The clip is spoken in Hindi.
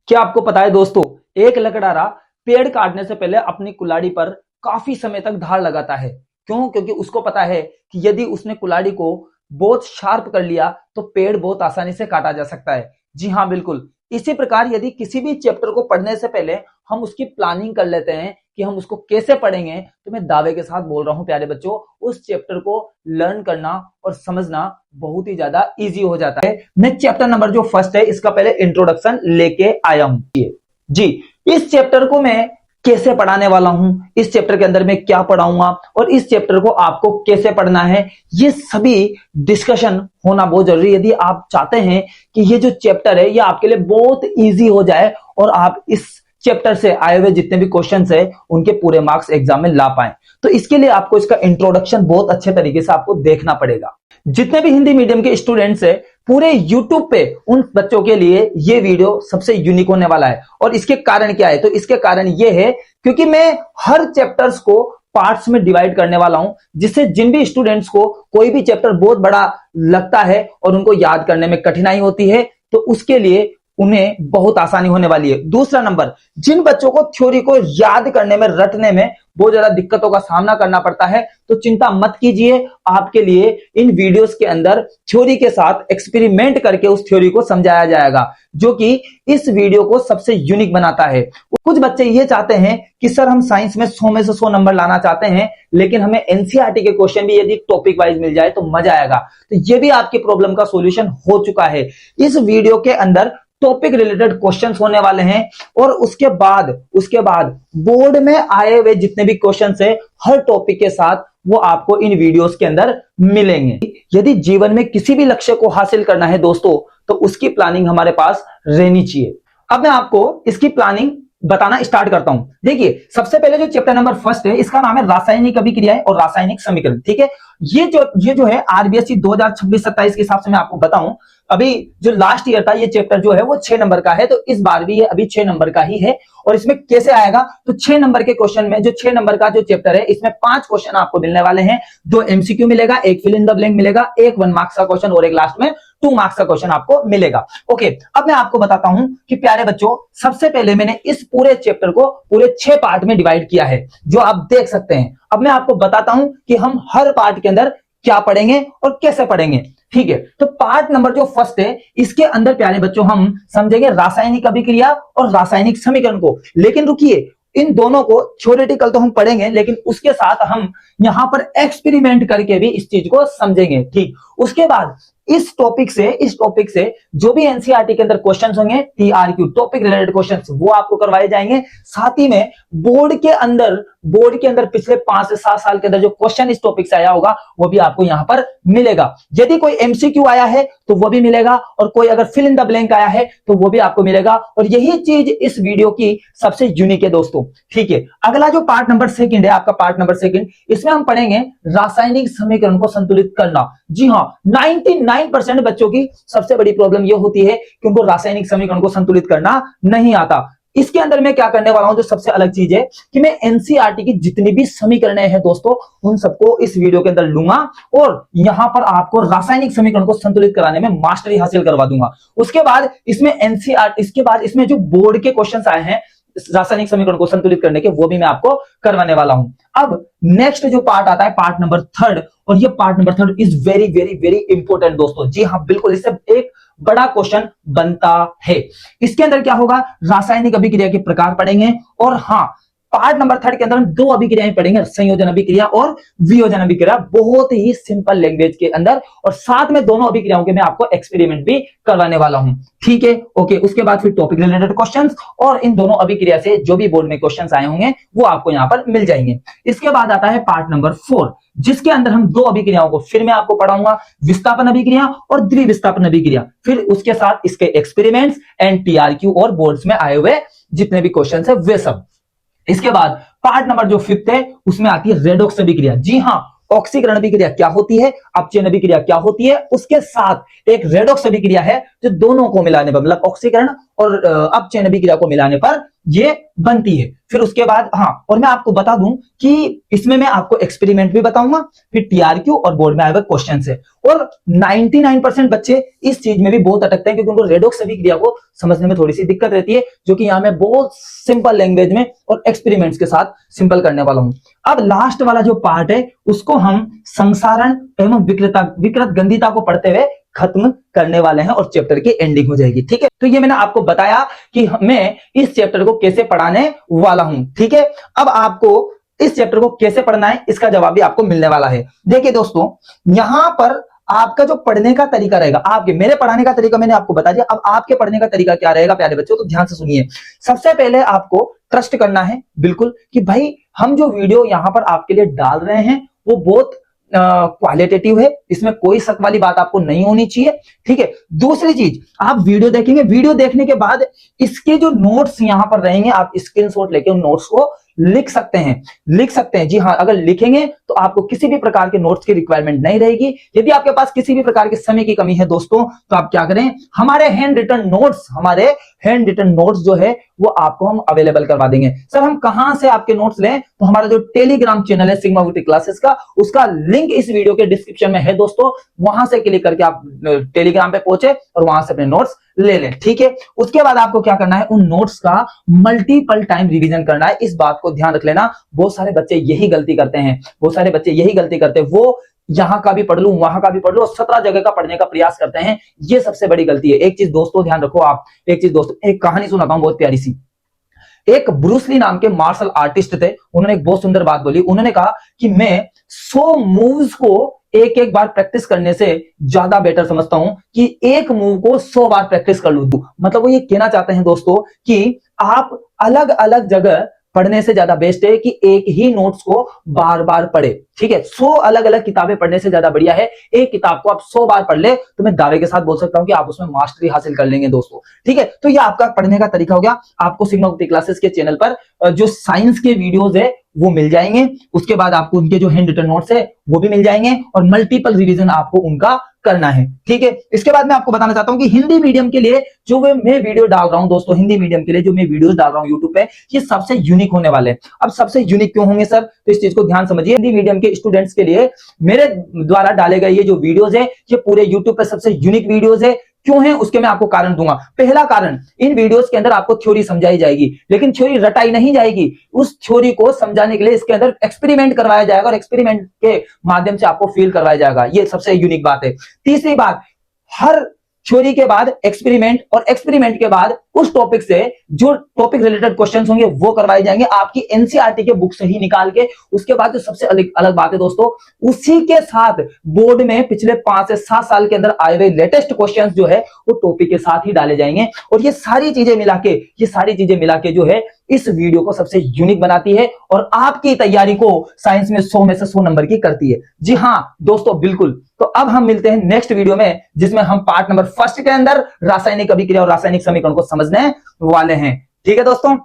क्या आपको पता है दोस्तों, एक लकड़हारा पेड़ काटने से पहले अपनी कुल्हाड़ी पर काफी समय तक धार लगाता है। क्यों? क्योंकि उसको पता है कि यदि उसने कुल्हाड़ी को बहुत शार्प कर लिया तो पेड़ बहुत आसानी से काटा जा सकता है। जी हाँ, बिल्कुल। इसी प्रकार यदि किसी भी चैप्टर को पढ़ने से पहले हम उसकी प्लानिंग कर लेते हैं कि हम उसको कैसे पढ़ेंगे, तो मैं दावे के साथ बोल रहा हूं प्यारे बच्चों, उस चैप्टर को लर्न करना और समझना बहुत ही ज्यादा इजी हो जाता है। मैं चैप्टर नंबर जो फर्स्ट है इसका पहले इंट्रोडक्शन लेके आया हूं। जी, इस चैप्टर को मैं कैसे पढ़ाने वाला हूं, इस चैप्टर के अंदर मैं क्या पढ़ाऊंगा और इस चैप्टर को आपको कैसे पढ़ना है, ये सभी डिस्कशन होना बहुत जरूरी है। यदि आप चाहते हैं कि ये जो चैप्टर है ये आपके लिए बहुत इजी हो जाए और आप इस चैप्टर से आए हुए जितने भी क्वेश्चंस है उनके पूरे मार्क्स एग्जाम में ला पाए, तो इसके लिए आपको इसका इंट्रोडक्शन बहुत अच्छे तरीके से आपको देखना पड़ेगा। जितने भी हिंदी मीडियम के स्टूडेंट्स है पूरे यूट्यूब पे उन बच्चों के लिए ये वीडियो सबसे यूनिक होने वाला है। और इसके कारण क्या है? तो इसके कारण ये है क्योंकि मैं हर चैप्टर्स को पार्ट्स में डिवाइड करने वाला हूं, जिससे जिन भी स्टूडेंट्स को कोई भी चैप्टर बहुत बड़ा लगता है और उनको याद करने में कठिनाई होती है तो उसके लिए उन्हें बहुत आसानी होने वाली है। दूसरा नंबर, जिन बच्चों को थ्योरी को याद करने में, रटने में बहुत ज्यादा दिक्कतों का सामना करना पड़ता है, तो चिंता मत कीजिए, आपके लिए इन वीडियोस के अंदर थ्योरी के साथ एक्सपेरिमेंट करके उस थ्योरी को समझाया जाएगा, जो कि इस वीडियो को सबसे यूनिक बनाता है। कुछ बच्चे ये चाहते हैं कि सर हम साइंस में 100 में से 100 नंबर लाना चाहते हैं, लेकिन हमें एनसीईआरटी के क्वेश्चन भी यदि टॉपिक वाइज मिल जाए तो मजा आएगा। तो ये भी आपकी प्रॉब्लम का सॉल्यूशन हो चुका है। इस वीडियो के अंदर टॉपिक रिलेटेड क्वेश्चंस होने वाले हैं और उसके बाद बोर्ड में आए हुए जितने भी क्वेश्चंस है हर टॉपिक के साथ वो आपको इन वीडियोस के अंदर मिलेंगे। यदि जीवन में किसी भी लक्ष्य को हासिल करना है दोस्तों, तो उसकी प्लानिंग हमारे पास रहनी चाहिए। अब मैं आपको इसकी प्लानिंग बताना स्टार्ट करता हूं। देखिए, सबसे पहले जो चैप्टर नंबर फर्स्ट है इसका नाम है रासायनिक अभिक्रियाएं और रासायनिक समीकरण। ठीक है, ये जो है आरबीएससी 2026-27 के हिसाब से मैं आपको बताऊं, अभी जो लास्ट ईयर था ये चैप्टर जो है वो 6 नंबर का है, तो इस बार भी ये अभी 6 नंबर का ही है। और इसमें कैसे आएगा? तो 6 नंबर के क्वेश्चन में, जो 6 नंबर का जो चैप्टर है इसमें 5 क्वेश्चन आपको मिलने वाले हैं। 2 एमसीक्यू मिलेगा, एक फिल इन द ब्लैंक मिलेगा, एक 1 मार्क्स का क्वेश्चन और एक लास्ट में 2 मार्क्स का क्वेश्चन आपको मिलेगा। ओके, अब मैं आपको बताता हूं कि प्यारे बच्चों, सबसे पहले मैंने इस पूरे चैप्टर को पूरे 6 पार्ट में डिवाइड किया है, जो आप देख सकते हैं। अब मैं आपको बताता हूं कि हम हर पार्ट के अंदर क्या पढ़ेंगे और कैसे पढ़ेंगे। ठीक है, तो पार्ट नंबर जो फर्स्ट है इसके अंदर प्यारे बच्चों हम समझेंगे रासायनिक अभिक्रिया और रासायनिक समीकरण को। लेकिन रुकिए, इन दोनों को थ्योरेटिकल तो हम पढ़ेंगे, लेकिन उसके साथ हम यहां पर एक्सपेरिमेंट करके भी इस चीज को समझेंगे। ठीक, उसके बाद इस टॉपिक से जो भी एनसीईआरटी के अंदर क्वेश्चंस होंगे, टीआरक्यू टॉपिक रिलेटेड क्वेश्चंस, वो आपको करवाए जाएंगे। साथ ही में बोर्ड के अंदर पिछले 5 से 7 साल के अंदर जो क्वेश्चन इस टॉपिक से आया होगा वो भी आपको यहां पर मिलेगा। यदि कोई एमसीक्यू आया है तो वो भी मिलेगा, और कोई अगर फिल इन द ब्लैंक आया है तो वो भी आपको मिलेगा। और यही चीज इस वीडियो की सबसे यूनिक है दोस्तों। ठीक है, अगला जो पार्ट नंबर सेकंड है, आपका पार्ट नंबर सेकंड, इसमें हम पढ़ेंगे रासायनिक समीकरण को संतुलित करना। जी हां, 99% बच्चों की सबसे बड़ी प्रॉब्लम यह होती है कि उनको रासायनिक समीकरण को संतुलित करना नहीं आता। इसके अंदर मैं क्या करने वाला हूं, जो सबसे अलग चीज है कि मैं एनसीईआरटी की जितनी भी समीकरणें हैं दोस्तों, उन सबको इस वीडियो के अंदर लूंगा और यहां पर आपको रासायनिक समीकरण को संतुलित कराने में मास्टरी हासिल करवा दूंगा। उसके बाद इसमें जो बोर्ड के क्वेश्चंस आए हैं रासायनिक समीकरण को संतुलित करने के, वो भी मैं आपको करवाने वाला हूं। अब नेक्स्ट जो पार्ट आता है, पार्ट नंबर थर्ड, और ये part number third is very very very important दोस्तों। जी हां, बिल्कुल, इससे एक बड़ा क्वेश्चन बनता है। इसके अंदर क्या होगा, रासायनिक अभिक्रिया के प्रकार पढ़ेंगे, और हां, पार्ट नंबर थर्ड के अंदर हम 2 अभिक्रियाएं पढ़ेंगे, संयोजन अभिक्रिया और वियोजन अभिक्रिया, बहुत ही सिंपल लैंग्वेज के अंदर, और साथ में दोनों अभिक्रियाओं के मैं आपको एक्सपेरिमेंट भी करवाने वाला हूं। ठीक है, ओके। उसके बाद फिर टॉपिक रिलेटेड क्वेश्चंस, और इन दोनों अभिक्रिया से जो भी बोर्ड में क्वेश्चंस आए होंगे वो आपको यहां पर मिल जाएंगे। इसके बाद आता है पार्ट नंबर 4, जिसके अंदर हम 2 अभिक्रियाओं को फिर मैं आपको पढ़ाऊंगा, विस्थापन अभिक्रिया और द्विविस्थापन अभिक्रिया, फिर उसके साथ इसके एक्सपेरिमेंट्स एंड टीआरक्यू और बोर्ड्स में आए हुए जितने भी क्वेश्चन है वे सब। इसके बाद पार्ट नंबर जो 5th है उसमें आती है रेडॉक्स अभिक्रिया। जी हां, ऑक्सीकरण अभिक्रिया क्या होती है, अपचयन अभिक्रिया क्या होती है, उसके साथ एक रेडॉक्स अभिक्रिया है जो दोनों को मिलाने पर, मतलब ऑक्सीकरण और अपचयन अभिक्रिया को मिलाने पर ये बनती है। फिर उसके बाद हाँ, और मैं आपको बता दूं कि इसमें मैं आपको एक्सपेरिमेंट भी बताऊंगा, फिर टीआरक्यू और बोर्ड में आएगा क्वेश्चन है। और 99% बच्चे इस चीज में भी बहुत अटकते हैं क्योंकि उनको रेडॉक्स अभिक्रिया को समझने में थोड़ी सी दिक्कत रहती है, जो कि यहां मैं बहुत सिंपल लैंग्वेज में और एक्सपेरिमेंट्स के साथ सिंपल करने वाला हूं। अब लास्ट वाला जो पार्ट है उसको हम संसारण एवं विकृत गंधिता को पढ़ते हुए खत्म करने वाले हैं और चैप्टर की एंडिंग हो जाएगी। ठीक है, तो ये मैंने आपको बताया कि मैं इस चैप्टर को कैसे पढ़ाने वाला हूं। ठीक है, अब आपको इस चैप्टर को कैसे पढ़ना है इसका जवाब भी आपको मिलने वाला है। देखिए दोस्तों, यहां पर आपका जो पढ़ने का तरीका रहेगा, आपके मेरे पढ़ाने का तरीका मैंने आपको बता दिया, अब आपके पढ़ने का तरीका क्या रहेगा प्यारे बच्चों, तो ध्यान से सुनिए। सबसे पहले आपको ट्रस्ट करना है बिल्कुल कि भाई हम जो वीडियो यहां पर आपके लिए डाल रहे हैं वो बहुत क्वालिटेटिव है, इसमें कोई शक वाली बात आपको नहीं होनी चाहिए। ठीक है, दूसरी चीज, आप वीडियो देखेंगे, वीडियो देखने के बाद इसके जो नोट्स यहां पर रहेंगे, आप स्क्रीनशॉट लेके उन नोट्स को लिख सकते हैं। जी हाँ, अगर लिखेंगे तो आपको किसी भी प्रकार के नोट्स की रिक्वायरमेंट नहीं रहेगी। यदि आपके पास किसी भी प्रकार के समय की कमी है दोस्तों, तो आप क्या करें, हमारे हैंड रिटन नोट्स जो है वो आपको हम अवेलेबल करवा देंगे। सर हम कहां से आपके नोट्स लें, तो हमारा जो टेलीग्राम चैनल है सिग्मा ब्यूटी क्लासेस का, उसका लिंक इस वीडियो के डिस्क्रिप्शन में है दोस्तों, वहां से क्लिक करके आप टेलीग्राम पे पहुंचे और वहां से अपने नोट्स ले लें। ठीक है, उसके बाद आपको क्या करना है, उन नोट्स का मल्टीपल टाइम रिवीजन करना है। इस बात को ध्यान रख लेना, बहुत सारे बच्चे यही गलती करते हैं, वो यहां का भी पढ़ लूं, वहां का भी पढ़ लूं, 17 जगह का पढ़ने का प्रयास करते हैं। ये सबसे बड़ी गलती है। एक चीज दोस्तों ध्यान रखो आप, एक कहानी सुनाता हूं बहुत प्यारी सी। एक ब्रूस ली नाम के मार्शल आर्टिस्ट थे, उन्होंने एक बहुत सुंदर बात बोली। उन्होंने कहा कि मैं 100 मूव्स को एक एक बार प्रैक्टिस करने से ज्यादा बेटर समझता हूं कि एक मूव को 100 बार प्रैक्टिस कर लूं। मतलब वो ये कहना चाहते हैं दोस्तों कि आप अलग अलग जगह पढ़ने से ज्यादा बेस्ट है कि एक ही नोट्स को बार बार पढ़े। ठीक है, 100 अलग अलग किताबें पढ़ने से ज्यादा बढ़िया है एक किताब को आप 100 बार पढ़ ले, तो मैं दावे के साथ बोल सकता हूं कि आप उसमें मास्टरी हासिल कर लेंगे दोस्तों। ठीक है, तो ये आपका पढ़ने का तरीका हो गया। आपको सिग्मा ब्यूटी क्लासेस के चैनल पर जो साइंस के वीडियोस है वो मिल जाएंगे, उसके बाद आपको उनके जो हैंड रिटन नोट्स है वो भी मिल जाएंगे और मल्टीपल रिवीजन आपको उनका करना है। ठीक है, इसके बाद मैं आपको बताना चाहता हूं कि हिंदी मीडियम के लिए जो मैं वीडियो डाल रहा हूं दोस्तों, हिंदी मीडियम के लिए जो मैं वीडियोस डाल रहा हूं यूट्यूब पे, ये सबसे यूनिक होने वाले हैं। अब सबसे यूनिक क्यों होंगे सर, तो इस चीज को ध्यान समझिए। हिंदी मीडियम के स्टूडेंट्स के लिए मेरे द्वारा डाले गए ये जो वीडियोस है, ये पूरे यूट्यूब पे सबसे यूनिक वीडियोस है। क्यों है उसके मैं आपको कारण दूंगा। पहला कारण, इन वीडियोस के अंदर आपको थ्योरी समझाई जाएगी, लेकिन थ्योरी रटाई नहीं जाएगी। उस थ्योरी को समझाने के लिए इसके अंदर एक्सपेरिमेंट करवाया जाएगा और एक्सपेरिमेंट के माध्यम से आपको फील करवाया जाएगा। ये सबसे यूनिक बात है। तीसरी बात, हर थ्योरी के बाद एक्सपेरिमेंट और एक्सपेरिमेंट के बाद उस टॉपिक से जो टॉपिक रिलेटेड क्वेश्चंस होंगे वो करवाए जाएंगे आपकी एनसीईआरटी के बुक से ही निकाल के। उसके बाद जो सबसे अलग बात है दोस्तों, उसी के साथ बोर्ड में पिछले 5 से 7 साल के अंदर आए हुए लेटेस्ट क्वेश्चंस जो है वो टॉपिक के साथ ही डाले जाएंगे। और ये सारी चीजें मिला के जो है इस वीडियो को सबसे यूनिक बनाती है और आपकी तैयारी को साइंस में 100 में से 100 नंबर की करती है। जी हाँ दोस्तों, बिल्कुल। तो अब हम मिलते हैं नेक्स्ट वीडियो में, जिसमें हम पार्ट नंबर 1 के अंदर रासायनिक अभिक्रिया और रासायनिक समीकरण को समझने वाले हैं। ठीक है दोस्तों।